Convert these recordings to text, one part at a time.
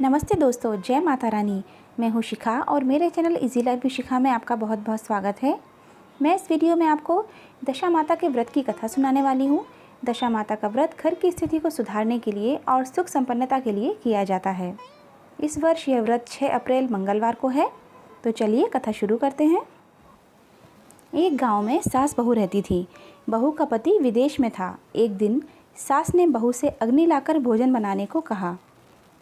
नमस्ते दोस्तों, जय माता रानी। मैं हूँ शिखा और मेरे चैनल इजी लाइफ विद शिखा में आपका बहुत बहुत स्वागत है। मैं इस वीडियो में आपको दशा माता के व्रत की कथा सुनाने वाली हूँ। दशा माता का व्रत घर की स्थिति को सुधारने के लिए और सुख संपन्नता के लिए किया जाता है। इस वर्ष यह व्रत 6 अप्रैल मंगलवार को है। तो चलिए कथा शुरू करते हैं। एक गाँव में सास बहू रहती थी। बहू का पति विदेश में था। एक दिन सास ने बहू से अग्नि लाकर भोजन बनाने को कहा।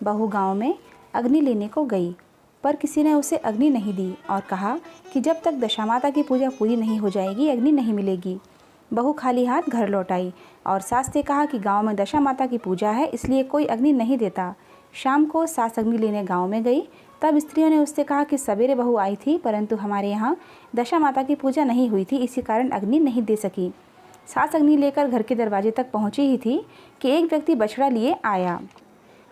बहू गांव में अग्नि लेने को गई, पर किसी ने उसे अग्नि नहीं दी और कहा कि जब तक दशा माता की पूजा पूरी नहीं हो जाएगी अग्नि नहीं मिलेगी। बहू खाली हाथ घर लौट आई और सास से कहा कि गांव में दशा माता की पूजा है, इसलिए कोई अग्नि नहीं देता। शाम को सास अग्नि लेने गांव में गई। तब स्त्रियों ने उससे कहा कि सवेरे बहू आई थी, परंतु हमारे यहाँ दशा माता की पूजा नहीं हुई थी, इसी कारण अग्नि नहीं दे सकी। सास अग्नि लेकर घर के दरवाजे तक पहुँची ही थी कि एक व्यक्ति बछड़ा लिए आया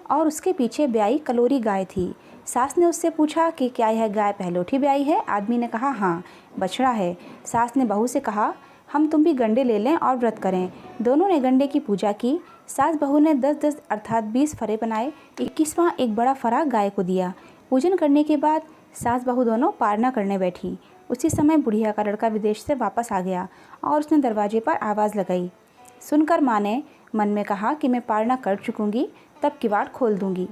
और उसके पीछे ब्याई कलोरी गाय थी। सास ने उससे पूछा कि क्या यह गाय पहलोठी ब्याई है? आदमी ने कहा हाँ, बछड़ा है। सास ने बहू से कहा हम तुम भी गंडे ले लें और व्रत करें। दोनों ने गंडे की पूजा की। सास बहू ने 10-10 अर्थात 20 फरे बनाए। 21वां एक बड़ा फरा गाय को दिया। पूजन करने के बाद सास बहू दोनों पारना करने बैठी। उसी समय बुढ़िया का लड़का विदेश से वापस आ गया और उसने दरवाजे पर आवाज़ लगाई। सुनकर माँ ने मन में कहा कि मैं पारना कर चुकूँगी, तब किवाड़ खोल दूंगी।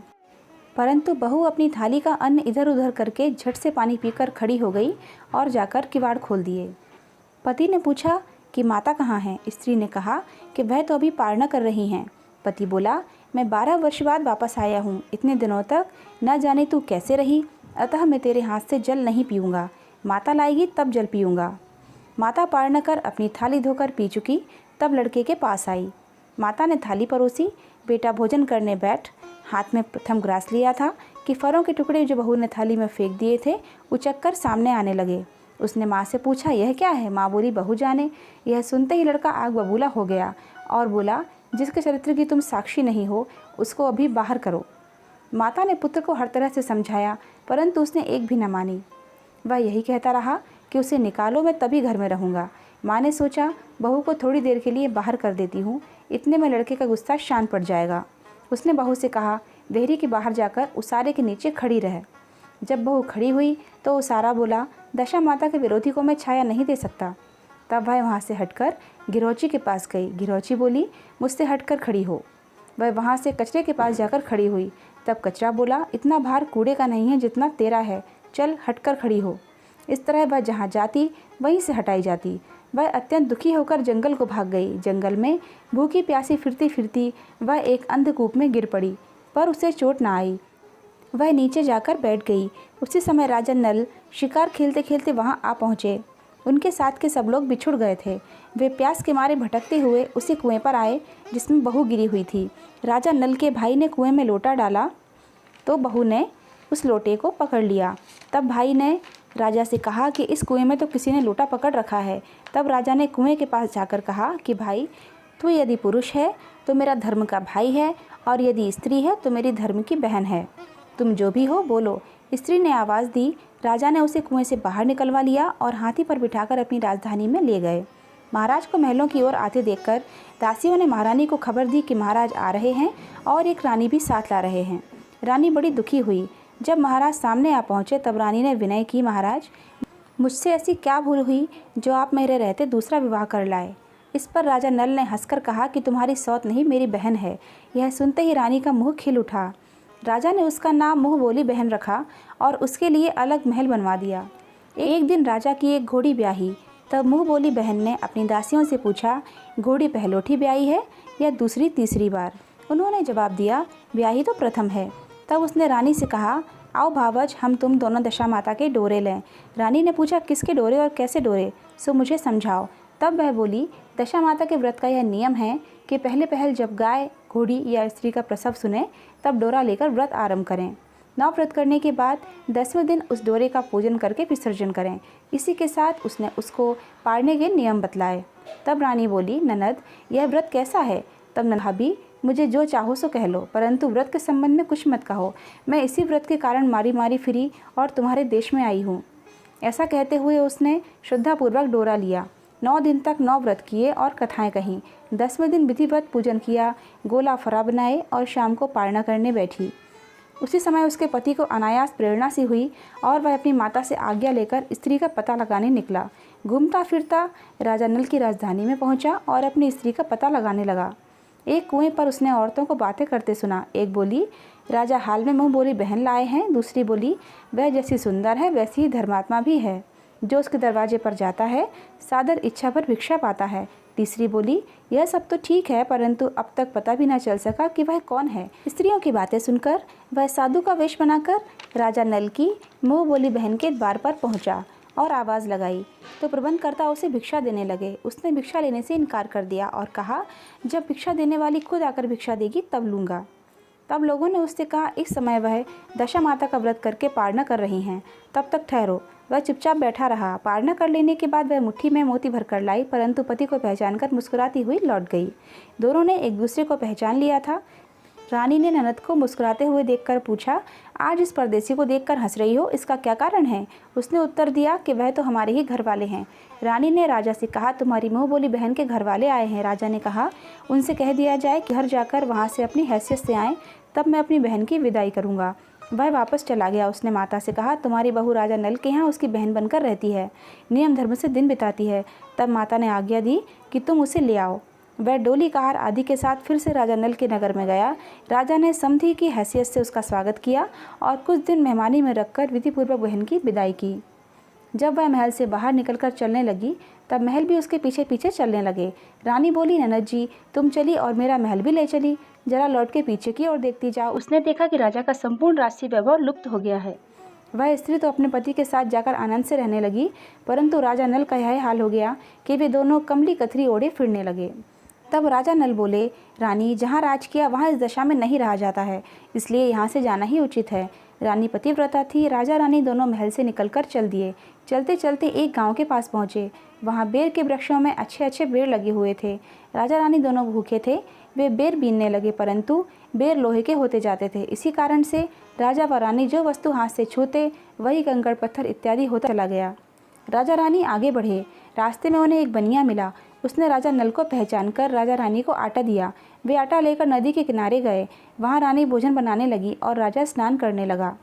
परंतु बहू अपनी थाली का अन्न इधर उधर करके झट से पानी पीकर खड़ी हो गई और जाकर किवाड़ खोल दिए। पति ने पूछा कि माता कहाँ हैं? स्त्री ने कहा कि वह तो अभी पारना कर रही हैं। पति बोला मैं 12 वर्ष बाद वापस आया हूँ, इतने दिनों तक न जाने तू कैसे रही, अतः मैं तेरे हाथ से जल नहीं पीऊँगा। माता लाएगी तब जल पीऊँगा। माता पारना कर अपनी थाली धोकर पी चुकी, तब लड़के के पास आई। माता ने थाली परोसी। बेटा भोजन करने बैठ। हाथ में प्रथम ग्रास लिया था कि फरों के टुकड़े जो बहू ने थाली में फेंक दिए थे उचक कर सामने आने लगे। उसने माँ से पूछा यह क्या है? माँ बोली बहू जाने। यह सुनते ही लड़का आग बबूला हो गया और बोला जिसके चरित्र की तुम साक्षी नहीं हो उसको अभी बाहर करो। माता ने पुत्र को हर तरह से समझाया, परंतु उसने एक भी न मानी। वह यही कहता रहा कि उसे निकालो, मैं तभी घर में रहूँगा। माँ ने सोचा बहू को थोड़ी देर के लिए बाहर कर देती हूँ, इतने में लड़के का गुस्सा शांत पड़ जाएगा। उसने बहू से कहा देहरी के बाहर जाकर उसारे के नीचे खड़ी रह। जब बहू खड़ी हुई तो उसारा बोला दशा माता के विरोधी को मैं छाया नहीं दे सकता। तब वह वहाँ से हटकर गिरौची के पास गई। गिरौची बोली मुझसे हटकर खड़ी हो। वह वहाँ से कचरे के पास जाकर खड़ी हुई। तब कचरा बोला इतना भार कूड़े का नहीं है जितना तेरा है, चल हटकर खड़ी हो। इस तरह वह जहाँ जाती वहीं से हटाई जाती। वह अत्यंत दुखी होकर जंगल को भाग गई। जंगल में भूखी प्यासी फिरती फिरती वह एक अंधकूप में गिर पड़ी, पर उसे चोट न आई। वह नीचे जाकर बैठ गई। उसी समय राजा नल शिकार खेलते खेलते वहां आ पहुँचे। उनके साथ के सब लोग बिछुड़ गए थे। वे प्यास के मारे भटकते हुए उसी कुएं पर आए जिसमें बहू गिरी हुई थी। राजा नल के भाई ने कुएं में लोटा डाला तो बहू ने उस लोटे को पकड़ लिया। तब भाई ने राजा से कहा कि इस कुएं में तो किसी ने लोटा पकड़ रखा है। तब राजा ने कुएं के पास जाकर कहा कि भाई तू यदि पुरुष है तो मेरा धर्म का भाई है, और यदि स्त्री है तो मेरी धर्म की बहन है। तुम जो भी हो बोलो। स्त्री ने आवाज़ दी। राजा ने उसे कुएं से बाहर निकलवा लिया और हाथी पर बिठाकर अपनी राजधानी में ले गए। महाराज को महलों की ओर आते देखकर दासियों ने महारानी को खबर दी कि महाराज आ रहे हैं और एक रानी भी साथ ला रहे हैं। रानी बड़ी दुखी हुई। जब महाराज सामने आ पहुँचे तब रानी ने विनय की, महाराज मुझसे ऐसी क्या भूल हुई जो आप मेरे रहते दूसरा विवाह कर लाए? इस पर राजा नल ने हंसकर कहा कि तुम्हारी सौत नहीं, मेरी बहन है। यह सुनते ही रानी का मुंह खिल उठा। राजा ने उसका नाम मुँह बोली बहन रखा और उसके लिए अलग महल बनवा दिया। एक दिन राजा की एक घोड़ी ब्याही। तब मुँह बोली बहन ने अपनी दासियों से पूछा घोड़ी पहलोठी ब्याही है या दूसरी तीसरी बार? उन्होंने जवाब दिया ब्याही तो प्रथम है। तब उसने रानी से कहा आओ भावज, हम तुम दोनों दशा माता के डोरे लें। रानी ने पूछा किसके डोरे और कैसे डोरे, सो मुझे समझाओ। तब वह बोली दशा माता के व्रत का यह नियम है कि पहले पहल जब गाय, घोड़ी या स्त्री का प्रसव सुने तब डोरा लेकर व्रत आरंभ करें। 9 व्रत करने के बाद 10वें दिन उस डोरे का पूजन करके विसर्जन करें। इसी के साथ उसने उसको पाड़ने के नियम बतलाए। तब रानी बोली ननद यह व्रत कैसा है? तब ननद भाभी मुझे जो चाहो सो कह लो, परंतु व्रत के संबंध में कुछ मत कहो। मैं इसी व्रत के कारण मारी मारी फिरी और तुम्हारे देश में आई हूँ। ऐसा कहते हुए उसने श्रद्धापूर्वक डोरा लिया। 9 दिन तक 9 व्रत किए और कथाएं कहीं। 10वें दिन विधिवत पूजन किया, गोला फरा बनाए और शाम को पारना करने बैठी। उसी समय उसके पति को अनायास प्रेरणा सी हुई और वह अपनी माता से आज्ञा लेकर स्त्री का पता लगाने निकला। घूमता फिरता राजा नल की राजधानी में पहुंचा और अपनी स्त्री का पता लगाने लगा। एक कुएं पर उसने औरतों को बातें करते सुना। एक बोली, राजा हाल में मुँह बोली बहन लाए हैं। दूसरी बोली, वह जैसी सुंदर है वैसी ही धर्मात्मा भी है, जो उसके दरवाजे पर जाता है सादर इच्छा पर भिक्षा पाता है। तीसरी बोली, यह सब तो ठीक है, परंतु अब तक पता भी न चल सका कि वह कौन है। स्त्रियों की बातें सुनकर वह साधु का वेश बनाकर राजा नल की मुँह बोली बहन के द्वार पर पहुंचा और आवाज़ लगाई तो प्रबंधकर्ता उसे भिक्षा देने लगे। उसने भिक्षा लेने से इनकार कर दिया और कहा, जब भिक्षा देने वाली खुद आकर भिक्षा देगी तब लूँगा। तब लोगों ने उससे कहा, इस समय वह दशा माता का व्रत करके पारणा कर रही हैं, तब तक ठहरो। वह चुपचाप बैठा रहा। पारणा कर लेने के बाद वह मुट्ठी में मोती भर कर लाई, परंतु पति को पहचानकर मुस्कुराती हुई लौट गई। दोनों ने एक दूसरे को पहचान लिया था। रानी ने ननद को मुस्कुराते हुए देखकर पूछा, आज इस परदेसी को देखकर हंस रही हो, इसका क्या कारण है? उसने उत्तर दिया कि वह तो हमारे ही घर वाले हैं। रानी ने राजा से कहा, तुम्हारी मुँह बोली बहन के घर वाले आए हैं। राजा ने कहा, उनसे कह दिया जाए कि घर जाकर वहाँ से अपनी हैसियत से आएँ, तब मैं अपनी बहन की विदाई करूँगा। वह वापस चला गया। उसने माता से कहा, तुम्हारी बहू राजा नल के यहाँ उसकी बहन बनकर रहती है, नियम धर्म से दिन बिताती है। तब माता ने आज्ञा दी कि तुम उसे ले आओ। वह डोली कहार आदि के साथ फिर से राजा नल के नगर में गया। राजा ने समधी की हैसियत से उसका स्वागत किया और कुछ दिन मेहमानी में रखकर विधिपूर्वक बहन की विदाई की। जब वह महल से बाहर निकलकर चलने लगी, तब महल भी उसके पीछे पीछे चलने लगे। रानी बोली, ननद जी तुम चली और मेरा महल भी ले चली, जरा लौट के पीछे की ओर देखती जाओ। उसने देखा कि राजा का संपूर्ण राजसी वैभव लुप्त हो गया है। वह स्त्री तो अपने पति के साथ जाकर आनंद से रहने लगी, परंतु राजा नल का यह हाल हो गया कि वे दोनों कमली कथरी ओढ़े फिरने लगे। तब राजा नल बोले, रानी जहाँ राज किया वहाँ इस दशा में नहीं रहा जाता है, इसलिए यहाँ से जाना ही उचित है। रानी पतिव्रता थी। राजा रानी दोनों महल से निकलकर चल दिए। चलते चलते एक गांव के पास पहुँचे। वहाँ बेर के वृक्षों में अच्छे अच्छे बेर लगे हुए थे। राजा रानी दोनों भूखे थे। वे बेर बीनने लगे, परंतु बेर लोहे के होते जाते थे। इसी कारण से राजा व रानी जो वस्तु हाथ से छूते वही कंकड़ पत्थर इत्यादि होता चला गया। राजा रानी आगे बढ़े। रास्ते में उन्हें एक बनिया मिला। उसने राजा नल को पहचान कर राजा रानी को आटा दिया। वे आटा लेकर नदी के किनारे गए। वहाँ रानी भोजन बनाने लगी और राजा स्नान करने लगा।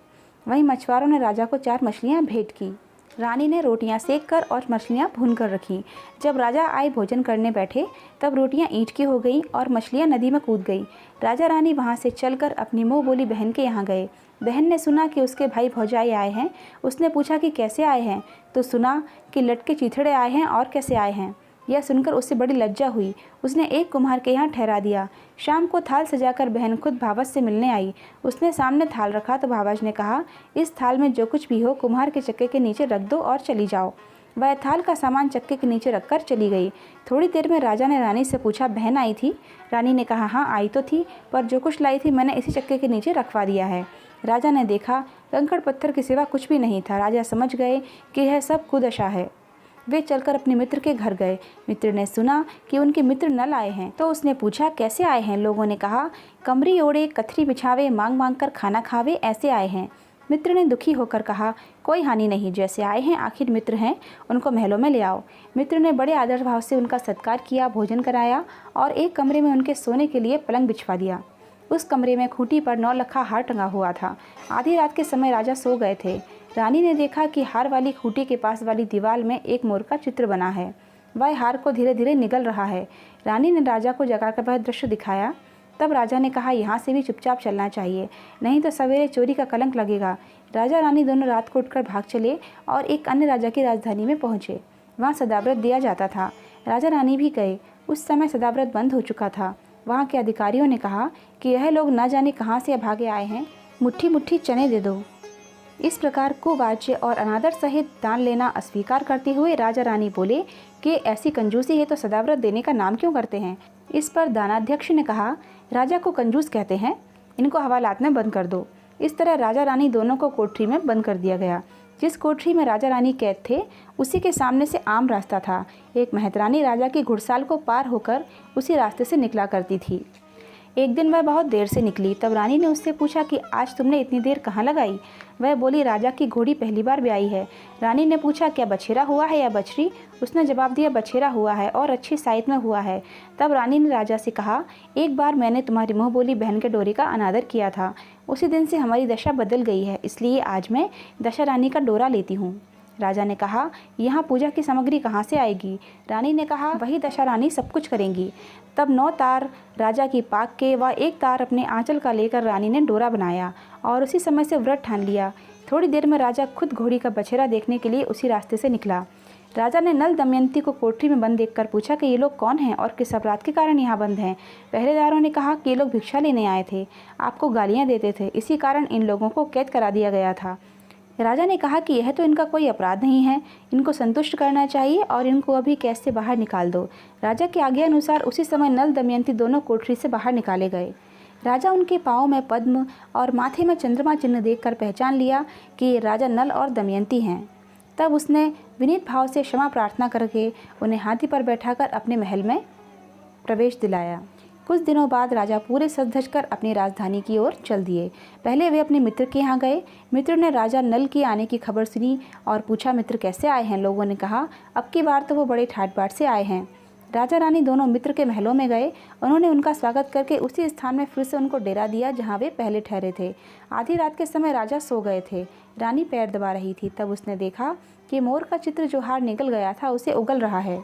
वहीं मछुआरों ने राजा को 4 मछलियाँ भेंट की। रानी ने रोटियां सेक कर और मछलियां भून कर रखी। जब राजा आए भोजन करने बैठे, तब रोटियां ईंट की हो गई और मछलियां नदी में कूद गई। राजा रानी वहां से चलकर अपनी मुँह बोली बहन के यहाँ गए। बहन ने सुना कि उसके भाई भौजाई आए हैं। उसने पूछा कि कैसे आए हैं, तो सुना कि लटके चीथड़े आए हैं और कैसे आए हैं। यह सुनकर उससे बड़ी लज्जा हुई। उसने एक कुम्हार के यहाँ ठहरा दिया। शाम को थाल सजाकर बहन खुद भावज से मिलने आई। उसने सामने थाल रखा तो भावज ने कहा, इस थाल में जो कुछ भी हो कुम्हार के चक्के के नीचे रख दो और चली जाओ। वह थाल का सामान चक्के के नीचे रखकर चली गई। थोड़ी देर में राजा ने रानी से पूछा, बहन आई थी? रानी ने कहा, हाँ आई तो थी, पर जो कुछ लाई थी मैंने इसी चक्के के नीचे रखवा दिया है। राजा ने देखा कंकड़ पत्थर के सिवा कुछ भी नहीं था। राजा समझ गए कि यह सब कुदशा है। वे चलकर अपने मित्र के घर गए। मित्र ने सुना कि उनके मित्र नल आए हैं, तो उसने पूछा, कैसे आए हैं? लोगों ने कहा, कमरी ओढ़े, कथरी बिछावे, मांग मांग कर खाना खावे, ऐसे आए हैं। मित्र ने दुखी होकर कहा, कोई हानि नहीं, जैसे आए हैं आखिर मित्र हैं, उनको महलों में ले आओ। मित्र ने बड़े आदर भाव से उनका सत्कार किया, भोजन कराया और एक कमरे में उनके सोने के लिए पलंग बिछवा दिया। उस कमरे में खूंटी पर 9 लखा हार टंगा हुआ था। आधी रात के समय राजा सो गए थे। रानी ने देखा कि हार वाली खूंटी के पास वाली दीवार में एक मोर का चित्र बना है। वह हार को धीरे धीरे निगल रहा है। रानी ने राजा को जगाकर वह दृश्य दिखाया। तब राजा ने कहा, यहाँ से भी चुपचाप चलना चाहिए, नहीं तो सवेरे चोरी का कलंक लगेगा। राजा रानी दोनों रात को उठकर भाग चले और एक अन्य राजा की राजधानी में पहुँचे। वहाँ सदाव्रत दिया जाता था। राजा रानी भी गए। उस समय सदाव्रत बंद हो चुका था। वहाँ के अधिकारियों ने कहा कि यह लोग न जाने कहाँ से भागे आए हैं, मुट्ठी मुट्ठी चने दे दो। इस प्रकार कुवाच्य और अनादर सहित दान लेना अस्वीकार करते हुए राजा रानी बोले कि ऐसी कंजूसी है तो सदाव्रत देने का नाम क्यों करते हैं। इस पर दानाध्यक्ष ने कहा, राजा को कंजूस कहते हैं, इनको हवालात में बंद कर दो। इस तरह राजा रानी दोनों को कोठरी में बंद कर दिया गया। जिस कोठरी में राजा रानी कैद थे, उसी के सामने से आम रास्ता था। एक महतरानी राजा की घुड़साल को पार होकर उसी रास्ते से निकला करती थी। एक दिन वह बहुत देर से निकली। तब रानी ने उससे पूछा कि आज तुमने इतनी देर कहाँ लगाई? वह बोली, राजा की घोड़ी पहली बार ब्याई है। रानी ने पूछा, क्या बछेरा हुआ है या बछड़ी? उसने जवाब दिया, बछेरा हुआ है और अच्छी साइज में हुआ है। तब रानी ने राजा से कहा, एक बार मैंने तुम्हारी मुँह बोली बहन के डोरे का अनादर किया था। उसी दिन से हमारी दशा बदल गई है, इसलिए आज मैं दशा रानी का डोरा लेती हूँ। राजा ने कहा, यहाँ पूजा की सामग्री कहाँ से आएगी? रानी ने कहा, वही दशा रानी सब कुछ करेंगी। तब 9 तार राजा की पाक के व 1 तार अपने आंचल का लेकर रानी ने डोरा बनाया और उसी समय से व्रत ठान लिया। थोड़ी देर में राजा खुद घोड़ी का बछेरा देखने के लिए उसी रास्ते से निकला। राजा ने नल दमयंती को कोठरी में बंद देखकर पूछा कि ये लोग कौन हैं और किस अपराध के कारण यहाँ बंद हैं? पहरेदारों ने कहा कि ये लोग भिक्षा लेने आए थे, आपको गालियाँ देते थे, इसी कारण इन लोगों को कैद करा दिया गया था। राजा ने कहा कि यह तो इनका कोई अपराध नहीं है, इनको संतुष्ट करना चाहिए और इनको अभी कैद से बाहर निकाल दो। राजा की आज्ञा अनुसार उसी समय नल दमयंती दोनों कोठरी से बाहर निकाले गए। राजा उनके पाँव में पद्म और माथे में चंद्रमा चिन्ह देखकर पहचान लिया कि ये राजा नल और दमयंती हैं। तब उसने विनीत भाव से क्षमा प्रार्थना करके उन्हें हाथी पर बैठाकर अपने महल में प्रवेश दिलाया। कुछ दिनों बाद राजा पूरे सज धज कर अपनी राजधानी की ओर चल दिए। पहले वे अपने मित्र के यहाँ गए। मित्र ने राजा नल के आने की खबर सुनी और पूछा, मित्र कैसे आए हैं? लोगों ने कहा, अब की बार तो वो बड़े ठाट बाट से आए हैं। राजा रानी दोनों मित्र के महलों में गए। उन्होंने उनका स्वागत करके उसी स्थान में फिर से उनको डेरा दिया जहाँ वे पहले ठहरे थे। आधी रात के समय राजा सो गए थे। रानी पैर दबा रही थी। तब उसने देखा कि मोर का चित्र जो हार निकल गया था उसे उगल रहा है।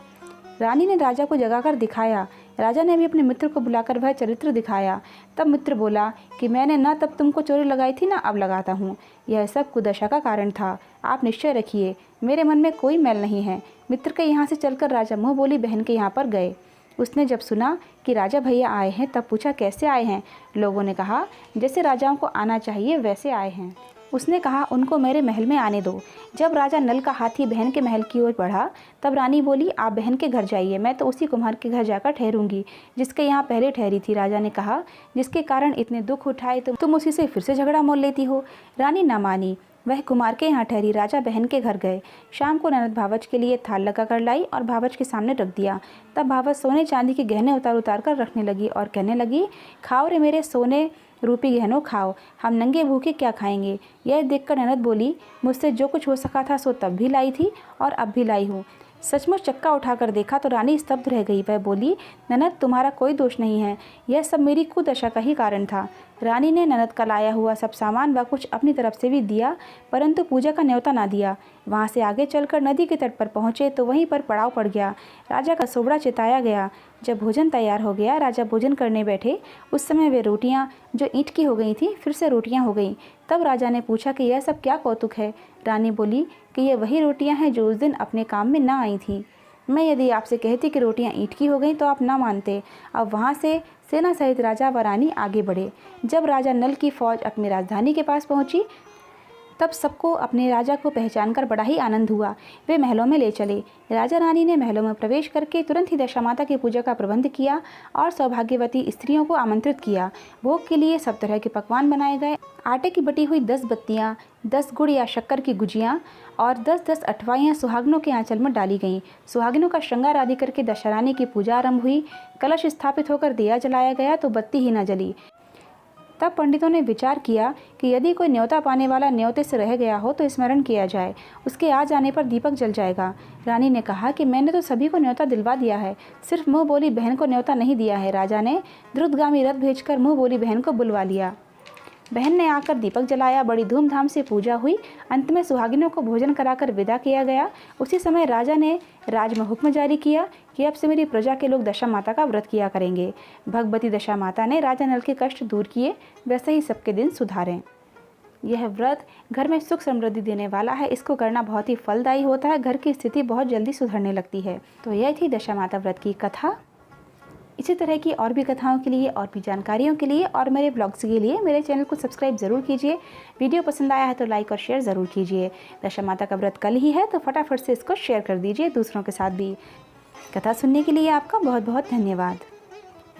रानी ने राजा को जगाकर दिखाया। राजा ने भी अपने मित्र को बुलाकर वह चरित्र दिखाया। तब मित्र बोला कि मैंने न तब तुमको चोरी लगाई थी, ना अब लगाता हूँ। यह सब कुदशा का कारण था। आप निश्चय रखिए, मेरे मन में कोई मैल नहीं है। मित्र के यहाँ से चलकर राजा मुँह बोली बहन के यहाँ पर गए। उसने जब सुना कि राजा भैया आए हैं तब पूछा, कैसे आए हैं? लोगों ने कहा, जैसे राजाओं को आना चाहिए वैसे आए हैं। उसने कहा, उनको मेरे महल में आने दो। जब राजा नल का हाथी बहन के महल की ओर बढ़ा तब रानी बोली, आप बहन के घर जाइए, मैं तो उसी कुम्हार के घर जाकर ठहरूंगी जिसके यहाँ पहले ठहरी थी। राजा ने कहा, जिसके कारण इतने दुख उठाए तुम उसी से फिर से झगड़ा मोल लेती हो। रानी न मानी, वह कुमार के यहाँ ठहरी। राजा बहन के घर गए। शाम को ननद भावच के लिए थाल लगा कर लाई और भावच के सामने रख दिया। तब भावच सोने चांदी के गहने उतार उतार कर रखने लगी और कहने लगी, खाओ रे मेरे सोने रूपी गहनों खाओ, हम नंगे भूखे क्या खाएंगे। यह देखकर ननद बोली, मुझसे जो कुछ हो सका था सो तब भी लाई थी और अब भी लाई हूँ। सचमुच चक्का उठाकर देखा तो रानी स्तब्ध रह गई। वह बोली, ननद तुम्हारा कोई दोष नहीं है, यह सब मेरी कुदशा का ही कारण था। रानी ने ननद का लाया हुआ सब सामान व कुछ अपनी तरफ से भी दिया, परंतु पूजा का न्योता ना दिया। वहाँ से आगे चलकर नदी के तट पर पहुँचे तो वहीं पर पड़ाव पड़ गया। राजा का सोबड़ा चिताया गया। जब भोजन तैयार हो गया, राजा भोजन करने बैठे। उस समय वे रोटियाँ जो ईंट की हो गई थी फिर से रोटियाँ हो गईं। तब राजा ने पूछा कि यह सब क्या कौतुक है? रानी बोली कि ये वही रोटियाँ हैं जो उस दिन अपने काम में ना आई थी। मैं यदि आपसे कहती कि रोटियां ईंट की हो गईं तो आप ना मानते। अब वहां से सेना सहित राजा व रानी आगे बढ़े। जब राजा नल की फौज अपनी राजधानी के पास पहुंची तब सबको अपने राजा को पहचानकर बड़ा ही आनंद हुआ। वे महलों में ले चले। राजा रानी ने महलों में प्रवेश करके तुरंत ही दशा माता की पूजा का प्रबंध किया और सौभाग्यवती स्त्रियों को आमंत्रित किया। भोग के लिए सब तरह के पकवान बनाए गए। आटे की बटी हुई 10 बत्तियाँ, 10 गुड़ या शक्कर की गुजियाँ और 10-10 अठवाइयाँ सुहागनों के आंचल में डाली गईं। सुहागिनों का श्रृंगार आदि करके दशा रानी की पूजा आरंभ हुई। कलश स्थापित होकर दिया जलाया गया तो बत्ती ही न जली। तब पंडितों ने विचार किया कि यदि कोई न्योता पाने वाला न्योते से रह गया हो तो स्मरण किया जाए, उसके आ जाने पर दीपक जल जाएगा। रानी ने कहा कि मैंने तो सभी को न्योता दिलवा दिया है, सिर्फ मुँह बोली बहन को न्योता नहीं दिया है। राजा ने द्रुतगामी रथ भेजकर मुँह बोली बहन को बुलवा लिया। बहन ने आकर दीपक जलाया। बड़ी धूमधाम से पूजा हुई। अंत में सुहागिनों को भोजन कराकर विदा किया गया। उसी समय राजा ने राज में हुक्म जारी किया कि अब से मेरी प्रजा के लोग दशा माता का व्रत किया करेंगे। भगवती दशा माता ने राजा नल के कष्ट दूर किए, वैसे ही सबके दिन सुधारें। यह व्रत घर में सुख समृद्धि देने वाला है। इसको करना बहुत ही फलदायी होता है। घर की स्थिति बहुत जल्दी सुधरने लगती है। तो यह थी दशा माता व्रत की कथा। इसी तरह की और भी कथाओं के लिए और भी जानकारियों के लिए और मेरे ब्लॉग्स के लिए मेरे चैनल को सब्सक्राइब ज़रूर कीजिए। वीडियो पसंद आया है तो लाइक और शेयर ज़रूर कीजिए। दशा माता का व्रत कल ही है तो फटाफट से इसको शेयर कर दीजिए दूसरों के साथ भी। कथा सुनने के लिए आपका बहुत बहुत धन्यवाद।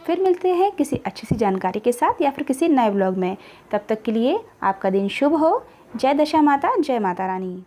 फिर मिलते हैं किसी अच्छी सी जानकारी के साथ या फिर किसी नए ब्लॉग में। तब तक के लिए आपका दिन शुभ हो। जय दशा माता, जय माता रानी।